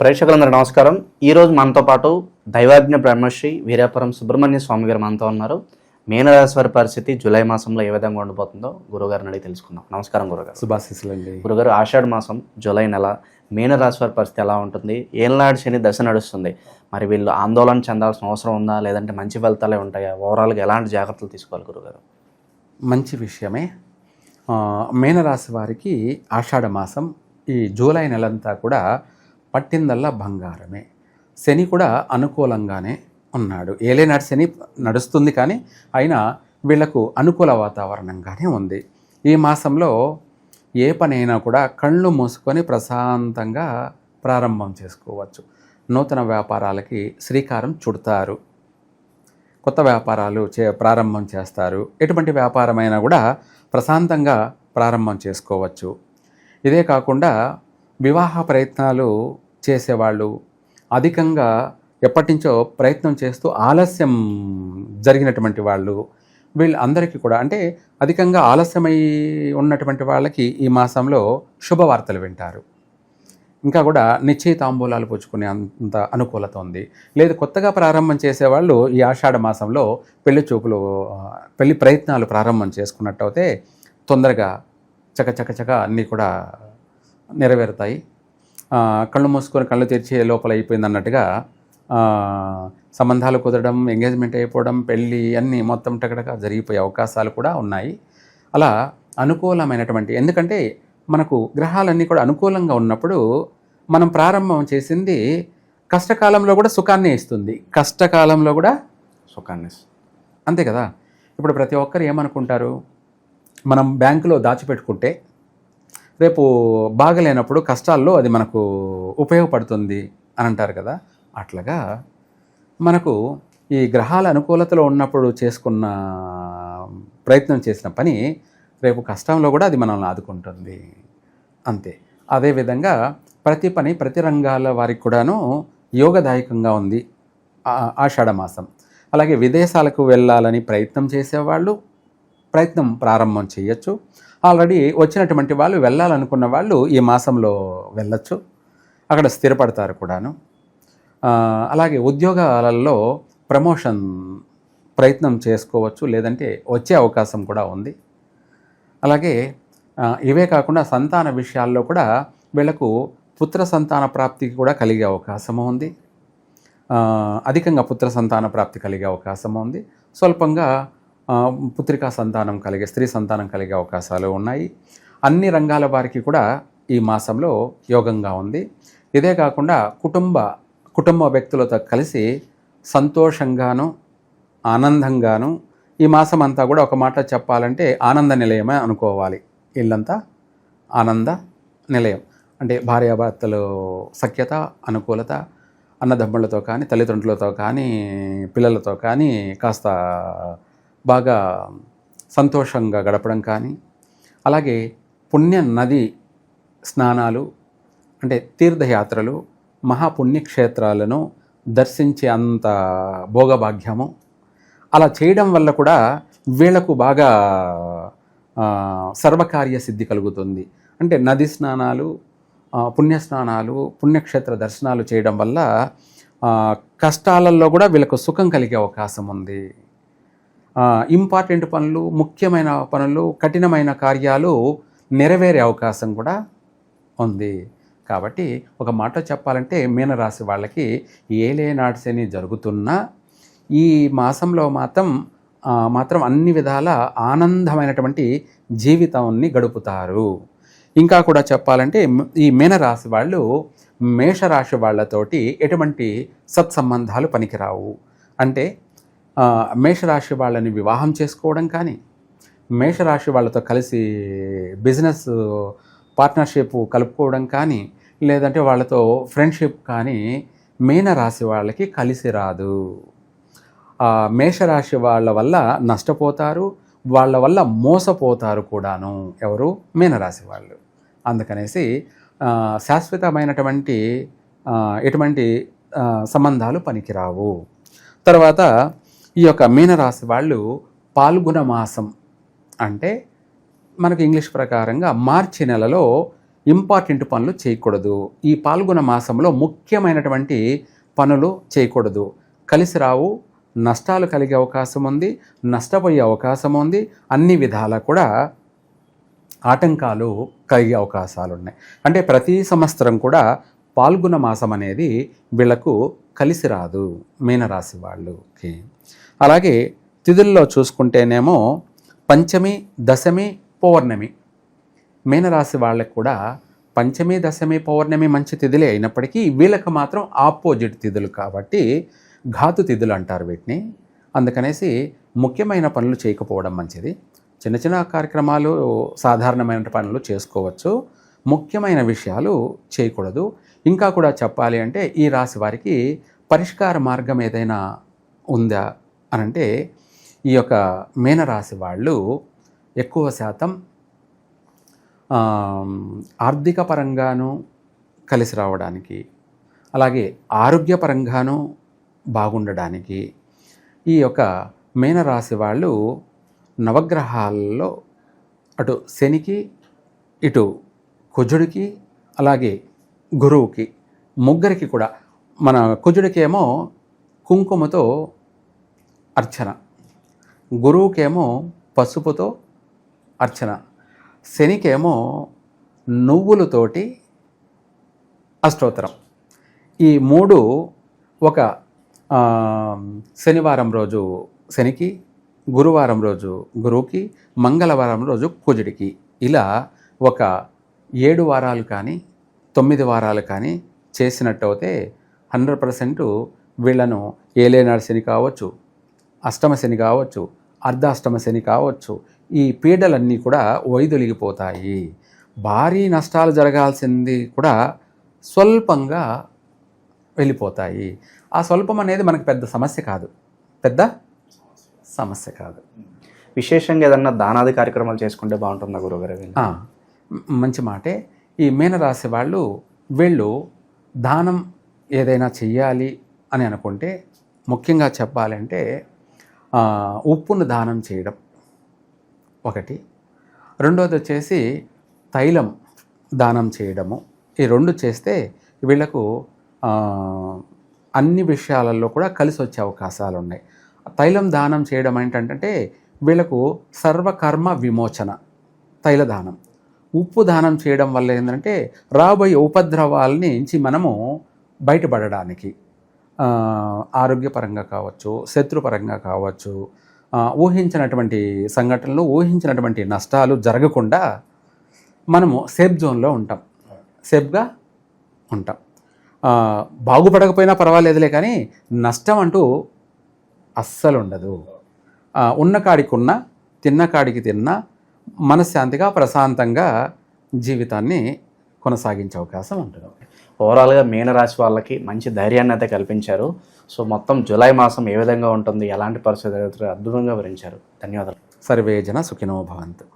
ప్రేక్షకులందరూ నమస్కారం. ఈరోజు మనతో పాటు దైవాజ్ఞ బ్రహ్మశ్రీ వీరాపురం సుబ్రహ్మణ్య స్వామి గారు మనతో ఉన్నారు. మీనరాశి వారి పరిస్థితి జూలై మాసంలో ఏ విధంగా ఉండిపోతుందో గురుగారిని అడిగి తెలుసుకుందాం. నమస్కారం గురుగారు. శుభాశీస్సులండి. గురుగారు, ఆషాఢ మాసం జూలై నెల మీనరాశి వారి పరిస్థితి ఎలా ఉంటుంది? ఏళ్ళనాడు శని దశ నడుస్తుంది. మరి వీళ్ళు ఆందోళన చెందాల్సిన అవసరం ఉందా, లేదంటే మంచి ఫలితాలే ఉంటాయా? ఓవరాల్గా ఎలాంటి జాగ్రత్తలు తీసుకోవాలి గురుగారు? మంచి విషయమే. మీనరాశి వారికి ఆషాఢ మాసం ఈ జూలై నెలంతా కూడా పట్టిందల్లా బంగారమే. శని కూడా అనుకూలంగానే ఉన్నాడు. ఏలేనాటి శని నడుస్తుంది, కానీ అయినా వీళ్లకు అనుకూల వాతావరణంగానే ఉంది. ఈ మాసంలో ఏ పనైనా కూడా కళ్ళు మూసుకొని ప్రశాంతంగా ప్రారంభం చేసుకోవచ్చు. నూతన వ్యాపారాలకి శ్రీకారం చుడతారు, కొత్త వ్యాపారాలు ప్రారంభం చేస్తారు. ఎటువంటి వ్యాపారమైనా కూడా ప్రశాంతంగా ప్రారంభం చేసుకోవచ్చు. ఇదే కాకుండా వివాహ ప్రయత్నాలు చేసేవాళ్ళు, అధికంగా ఎప్పటి నుంచో ప్రయత్నం చేస్తూ ఆలస్యం జరిగినటువంటి వాళ్ళు, వీళ్ళందరికీ కూడా, అంటే అధికంగా ఆలస్యమై ఉన్నటువంటి వాళ్ళకి ఈ మాసంలో శుభవార్తలు వింటారు. ఇంకా కూడా నిశ్చయితాంబూలాలు పుచ్చుకునే అంత అనుకూలత ఉంది. లేదు, కొత్తగా ప్రారంభం చేసేవాళ్ళు ఈ ఆషాఢ మాసంలో పెళ్లి ప్రయత్నాలు ప్రారంభం చేసుకున్నట్టయితే తొందరగా చక అన్నీ కూడా నెరవేరుతాయి. కళ్ళు మూసుకొని కళ్ళు తెరిచే లోపల అయిపోయింది అన్నట్టుగా సంబంధాలు కుదరడం, ఎంగేజ్మెంట్ అయిపోవడం, పెళ్ళి అన్నీ మొత్తం టకటక జరిగిపోయే అవకాశాలు కూడా ఉన్నాయి. అలా అనుకూలమైనటువంటి, ఎందుకంటే మనకు గ్రహాలన్నీ కూడా అనుకూలంగా ఉన్నప్పుడు మనం ప్రారంభం చేసింది కష్టకాలంలో కూడా సుఖాన్ని ఇస్తుంది, కష్టకాలంలో కూడా సుఖాన్ని. అంతే కదా. ఇప్పుడు ప్రతి ఒక్కరు ఏమనుకుంటారు, మనం బ్యాంకులో దాచిపెట్టుకుంటే రేపు బాగలేనప్పుడు కష్టాల్లో అది మనకు ఉపయోగపడుతుంది అని అంటారు కదా. అట్లాగా మనకు ఈ గ్రహాల అనుకూలతలో ఉన్నప్పుడు చేసుకున్న ప్రయత్నం చేసిన పని రేపు కష్టంలో కూడా అది మనల్ని ఆదుకుంటుంది. అంతే. అదేవిధంగా ప్రతి పని ప్రతి రంగాల వారికి కూడాను యోగదాయకంగా ఉంది ఆషాఢ మాసం. అలాగే విదేశాలకు వెళ్ళాలని ప్రయత్నం చేసేవాళ్ళు ప్రయత్నం ప్రారంభం చేయొచ్చు. ఆల్రెడీ వచ్చినటువంటి వాళ్ళు, వెళ్ళాలనుకున్న వాళ్ళు ఈ మాసంలో వెళ్ళొచ్చు, అక్కడ స్థిరపడతారు కూడాను. అలాగే ఉద్యోగాలలో ప్రమోషన్ ప్రయత్నం చేసుకోవచ్చు, లేదంటే వచ్చే అవకాశం కూడా ఉంది. అలాగే ఇవే కాకుండా సంతాన విషయాల్లో కూడా వీళ్లకు పుత్ర సంతాన ప్రాప్తికి కూడా కలిగే అవకాశం ఉంది. అధికంగా పుత్ర సంతాన ప్రాప్తి కలిగే అవకాశం ఉంది. స్వల్పంగా పుత్రికా సంతానం కలిగే, స్త్రీ సంతానం కలిగే అవకాశాలు ఉన్నాయి. అన్ని రంగాల వారికి కూడా ఈ మాసంలో యోగంగా ఉంది. ఇదే కాకుండా కుటుంబ వ్యక్తులతో కలిసి సంతోషంగాను ఆనందంగాను ఈ మాసం అంతా కూడా, ఒక మాట చెప్పాలంటే ఆనంద నిలయమే అనుకోవాలి. ఇల్లంతా ఆనంద నిలయం. అంటే భార్యాభర్తలు సఖ్యత, అనుకూలత, అన్నదమ్ములతో కానీ, తల్లిదండ్రులతో కానీ, పిల్లలతో కానీ కాస్త బాగా సంతోషంగా గడపడం కానీ, అలాగే పుణ్య నది స్నానాలు, అంటే తీర్థయాత్రలు, మహాపుణ్యక్షేత్రాలను దర్శించే అంత భోగభాగ్యము అలా చేయడం వల్ల కూడా వీళ్లకు బాగా సర్వకార్య సిద్ధి కలుగుతుంది. అంటే నది స్నానాలు, పుణ్యస్నానాలు, పుణ్యక్షేత్ర దర్శనాలు చేయడం వల్ల కష్టాలలో కూడా వీళ్ళకు సుఖం కలిగే అవకాశం ఉంది. ఇంపార్టెంట్ పనులు, ముఖ్యమైన పనులు, కఠినమైన కార్యాలు నెరవేరే అవకాశం కూడా ఉంది. కాబట్టి ఒక మాట చెప్పాలంటే మీనరాశి వాళ్ళకి ఏలేనాటి శని జరుగుతున్నా ఈ మాసంలో మాత్రం అన్ని విధాల ఆనందమైనటువంటి జీవితాన్ని గడుపుతారు. ఇంకా కూడా చెప్పాలంటే ఈ మీనరాశి వాళ్ళు మేషరాశి వాళ్ళతోటి ఎటువంటి సత్సంబంధాలు పనికిరావు. అంటే మేషరాశి వాళ్ళని వివాహం చేసుకోవడం కానీ, మేషరాశి వాళ్ళతో కలిసి బిజినెస్ పార్ట్నర్షిప్ కలుపుకోవడం కానీ, లేదంటే వాళ్ళతో ఫ్రెండ్షిప్ కానీ మీనరాశి వాళ్ళకి కలిసి రాదు. మేషరాశి వాళ్ళ వల్ల నష్టపోతారు, వాళ్ళ వల్ల మోసపోతారు కూడాను. ఎవరు? మీనరాశి వాళ్ళు. అందుకనేసి శాశ్వతమైనటువంటి ఎటువంటి సంబంధాలు పనికిరావు. తర్వాత ఈ యొక్క మీనరాశి వాళ్ళు పాల్గొన మాసం, అంటే మనకు ఇంగ్లీష్ ప్రకారంగా మార్చి నెలలో ఇంపార్టెంట్ పనులు చేయకూడదు. ఈ పాల్గొన మాసంలో ముఖ్యమైనటువంటి పనులు చేయకూడదు. కలిసి రావు, నష్టాలు కలిగే అవకాశం ఉంది, నష్టపోయే అవకాశం ఉంది, అన్ని విధాలా కూడా ఆటంకాలు కలిగే అవకాశాలు ఉన్నాయి. అంటే ప్రతి సంవత్సరం కూడా పాల్గొన మాసం అనేది వీళ్లకు కలిసి రాదు మీనరాశి వాళ్ళకి. అలాగే తిథుల్లో చూసుకుంటేనేమో పంచమి, దశమి, పౌర్ణమి. మీనరాశి వాళ్ళకి కూడా పంచమి, దశమి, పౌర్ణమి మంచి తిథులే అయినప్పటికీ వీళ్ళకి మాత్రం ఆపోజిట్ తిథులు కాబట్టి ఘాతు తిథులు అంటారు వీటిని. అందుకనేసి ముఖ్యమైన పనులు చేయకపోవడం మంచిది. చిన్న చిన్న కార్యక్రమాలు, సాధారణమైన పనులు చేసుకోవచ్చు, ముఖ్యమైన విషయాలు చేయకూడదు. ఇంకా కూడా చెప్పాలి అంటే ఈ రాశి వారికి పరిష్కార మార్గం ఏదైనా ఉందా అనంటే ఈ యొక్క మీనరాశి వాళ్ళు ఎక్కువ శాతం ఆర్థిక పరంగాను కలిసి రావడానికి, అలాగే ఆరోగ్యపరంగాను బాగుండడానికి ఈ యొక్క మీనరాశి వాళ్ళు నవగ్రహాల్లో అటు శనికి, ఇటు కుజుడికి, అలాగే గురువుకి, ముగ్గురికి కూడా, మన కుజుడికేమో కుంకుమతో అర్చన, గురువుకేమో పసుపుతో అర్చన, శనికేమో నువ్వులతోటి అష్టోత్తరం. ఈ మూడు ఒక శనివారం రోజు శనికి, గురువారం రోజు గురువుకి, మంగళవారం రోజు కుజుడికి, ఇలా ఒక 7 వారాలు కానీ 9 వారాలు కానీ చేసినట్టయితే 100% వీళ్ళను ఏలేనాడు శని కావచ్చు, అష్టమ శని కావచ్చు, అర్ధాష్టమ శని కావచ్చు, ఈ పీడలన్నీ కూడా వైదొలిగిపోతాయి. భారీ నష్టాలు జరగాల్సింది కూడా స్వల్పంగా వెళ్ళిపోతాయి. ఆ స్వల్పం అనేది మనకు పెద్ద సమస్య కాదు, విశేషంగా ఏదన్నా దానాది కార్యక్రమాలు చేసుకుంటే బాగుంటుందా గురుగారు? మంచి మాటే. ఈ మీనరాశి వీళ్ళు దానం ఏదైనా చెయ్యాలి అని అనుకుంటే ముఖ్యంగా చెప్పాలంటే ఉప్పును దానం చేయడం ఒకటి, రెండోది వచ్చేసి తైలం దానం చేయడము. ఈ 2 చేస్తే వీళ్లకు అన్ని విషయాలలో కూడా కలిసి వచ్చే అవకాశాలు ఉన్నాయి. తైలం దానం చేయడం ఏంటంటే వీళ్ళకు సర్వకర్మ విమోచన తైల దానం. ఉప్పు దానం చేయడం వల్ల ఏంటంటే రాబోయే ఉపద్రవాల నుంచి మనము బయటపడడానికి, ఆరోగ్యపరంగా కావచ్చు, శత్రుపరంగా కావచ్చు, ఊహించినటువంటి సంఘటనలు, ఊహించినటువంటి నష్టాలు జరగకుండా మనము సేఫ్గా ఉంటాం. బాగుపడకపోయినా పర్వాలేదులే, కానీ నష్టం అంటూ అస్సలు ఉండదు. ఉన్న కాడికి ఉన్న, తిన్న కాడికి తిన్న, మనశ్శాంతిగా ప్రశాంతంగా జీవితాన్ని కొనసాగించే అవకాశం ఉంటుంది. ఓవరాల్గా మీనరాశి వాళ్ళకి మంచి ధైర్యాన్ని అయితే కల్పించారు. సో మొత్తం జూలై మాసం ఏ విధంగా ఉంటుంది, ఎలాంటి పరిస్థితులు అద్భుతంగా వివరించారు. ధన్యవాదాలు. సర్వే జన సుఖినో భవంతు.